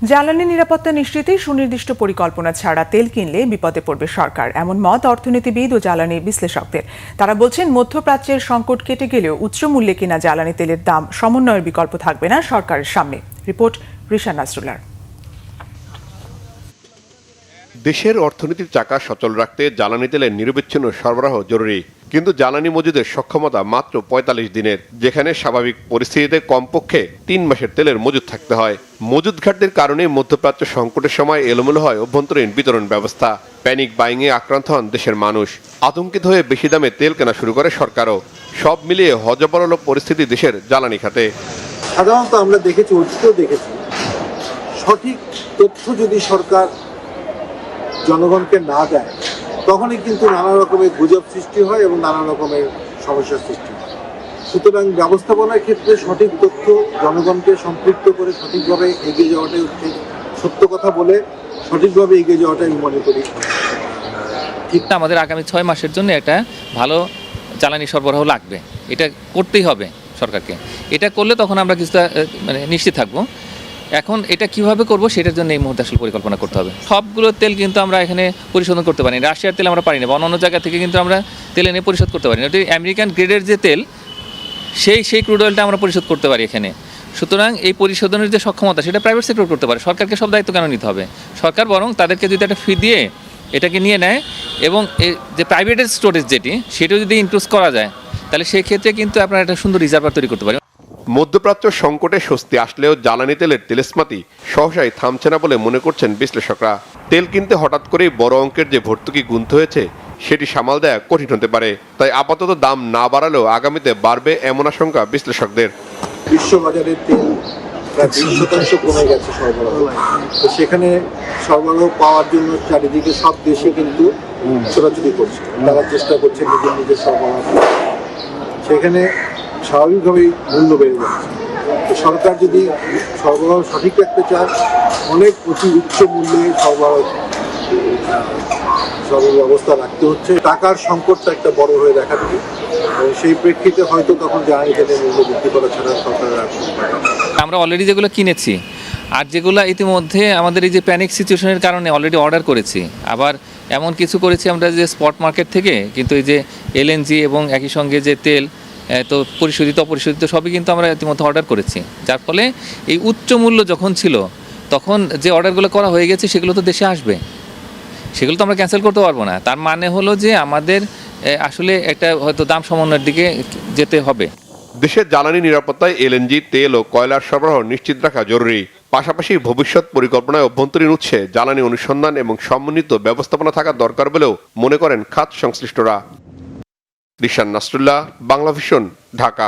জ্বালানি নিরাপত্তা নিশ্চিতে সুনির্দিষ্ট পরিকল্পনা ছাড়া তেল কিনলে বিপদে পড়বে সরকার, এমন মত অর্থনীতিবিদ ও জ্বালানি বিশ্লেষকদের। তারা বলছেন, মধ্যপ্রাচ্যের সংকট কেটে গেলেও উচ্চ মূল্যে কিনা জ্বালানি তেলের দাম সমন্বয়ের বিকল্প থাকবে না সরকারের সামনে। রিপোর্ট রিশান নাসরুল্লাহর। দেশের অর্থনীতির চাকা সচল রাখতে জ্বালানি তেলের নিরবিচ্ছিন্ন সরবরাহ জরুরি, কিন্তু জ্বালানি মজুদের সক্ষমতা মাত্র ৪৫ দিনের, যেখানে স্বাভাবিক পরিস্থিতিতে কমপক্ষে ৩ মাসের তেলের মজুদ থাকতে হয়। মজুদ ঘাটতির কারণে মধ্যপ্রাচ্য সংকটের সময় এলোমেলো হয় অভ্যন্তরীণ বিতরণ ব্যবস্থা। প্যানিক বাইংয়ে আক্রান্ত হন দেশের মানুষ। আতঙ্কিত হয়ে বেশি দামে তেল কেনা শুরু করে সরকারও। সব মিলিয়ে হযবরল পরিস্থিতি দেশের জ্বালানি খাতে। সাধারণত আমরা দেখেছি, অতীতেও দেখেছি, সঠিক তথ্য যদি সরকার জনগণকে না দেয়, তখনই কিন্তু নানা রকমের গুজব সৃষ্টি হয় এবং নানা রকমের সমস্যার সৃষ্টি হয়। সুতরাং ব্যবস্থাপনার ক্ষেত্রে সঠিক তথ্য জনগণকে সম্পৃক্ত করে সঠিকভাবে এগিয়ে যাওয়াটাই হচ্ছে, সত্য কথা বলে সঠিকভাবে এগিয়ে যাওয়াটাই আমি মনে করি ঠিক। আমাদের আগামী 6 মাসের জন্য একটা ভালো জ্বালানি সরবরাহ লাগবে, এটা করতেই হবে সরকারকে। এটা করলে তখন আমরা কিছুটা নিশ্চিত থাকবো। এখন এটা কিভাবে করব সেটার জন্য এই মুহূর্তে আসলে পরিকল্পনা করতে হবে। সবগুলো তেল কিন্তু আমরা এখানে পরিশোধন করতে পারি না। রাশিয়ার তেল আমরা পারি না, বা অন্য জায়গা থেকে কিন্তু আমরা তেল এনে পরিশোধ করতে পারি না। ওটি আমেরিকান গ্রেডের যে তেল, সেই ক্রুড অয়েলটা আমরা পরিশোধ করতে পারি এখানে। সুতরাং এই পরিশোধনের যে সক্ষমতা, সেটা প্রাইভেট সেক্টর করতে পারে। সরকারকে সব দায়িত্ব কেন নিতে হবে? সরকার বরং তাদেরকে যদি একটা ফি দিয়ে এটাকে নিয়ে নেয়, এবং যে প্রাইভেটের স্টোরেজ যেটি, সেটাও যদি ইনক্লুড করা যায়, তাহলে সেই ক্ষেত্রে কিন্তু আপনারা একটা সুন্দর রিজার্ভার তৈরি করতে পারেন। মধ্যপ্রাচ্য সংকটে স্বস্তি আসলেও জ্বালানি তেলের তেলেসমাতি সহসাই থামছে না বলে মনে করছেন বিশ্লেষকরা। তেল কিনতে হঠাৎ করেই বড় অঙ্কের যে ভর্তুকি গুনতে হয়েছে, সেটি সামাল দেয়া কঠিন হতে পারে। তাই আপাতত দাম না বাড়ালেও আগামীতে বাড়বে এমন আশঙ্কা বিশ্লেষকদের। বিশ্ববাজারের তেল প্রায় 20% কমে গেছে সরবরাহ। তো সেখানে সরবরাহ পাওয়ার জন্য চারিদিকে সব দেশে কিন্তু ছোটাছুটি করছে, তারা চেষ্টা করছে নিজের সরবরাহ। সেখানে স্বাভাবিকভাবেই মূল্য বেড়ে যাচ্ছে। তো সরকার যদি সরবরাহ সঠিক রাখতে চায়, অনেক উচ্চ মূল্যে সরবরাহ ব্যবস্থা রাখতে হচ্ছে। টাকার সংকটটা একটা বড় হয়ে দেখা দিবে, এবং সেই প্রেক্ষিতে হয়তো তখন জ্বালানি তেলের মূল্য বৃদ্ধি করা ছাড়া সরকারের আর। আমরা অলরেডি যেগুলো কিনেছি, আর যেগুলো ইতিমধ্যে আমাদের এই যে প্যানিক সিচুয়েশনের কারণে অলরেডি অর্ডার করেছি। আবার এমন কিছু করেছি আমরা যে স্পট মার্কেট থেকে, কিন্তু এই যে এলএনজি এবং একই সঙ্গে যে তেল, তো পরিশোধিত অপরিশোধিত সবই কিন্তু আমরা ইতিমধ্যে অর্ডার করেছি। যার ফলে এই উচ্চ মূল্য যখন ছিল, তখন যে অর্ডারগুলো করা হয়ে গেছে, সেগুলো তো দেশে আসবে, সেগুলো তো আমরা ক্যান্সেল করতে পারবো না। তার মানে হলো যে আমাদের আসলে একটা হয়তো দাম সমন্বয়ের দিকে যেতে হবে। দেশের জ্বালানি নিরাপত্তায় এলএনজি, তেল ও কয়লার সরবরাহ নিশ্চিত রাখা জরুরি। পাশাপাশি ভবিষ্যৎ পরিকল্পনায় অভ্যন্তরীণ উৎসে জ্বালানি অনুসন্ধান এবং সমন্বিত ব্যবস্থাপনা থাকা দরকার বলেও মনে করেন খাত সংশ্লিষ্টরা। রিশান নাসরুল্লাহ, বাংলাভিশন, ঢাকা।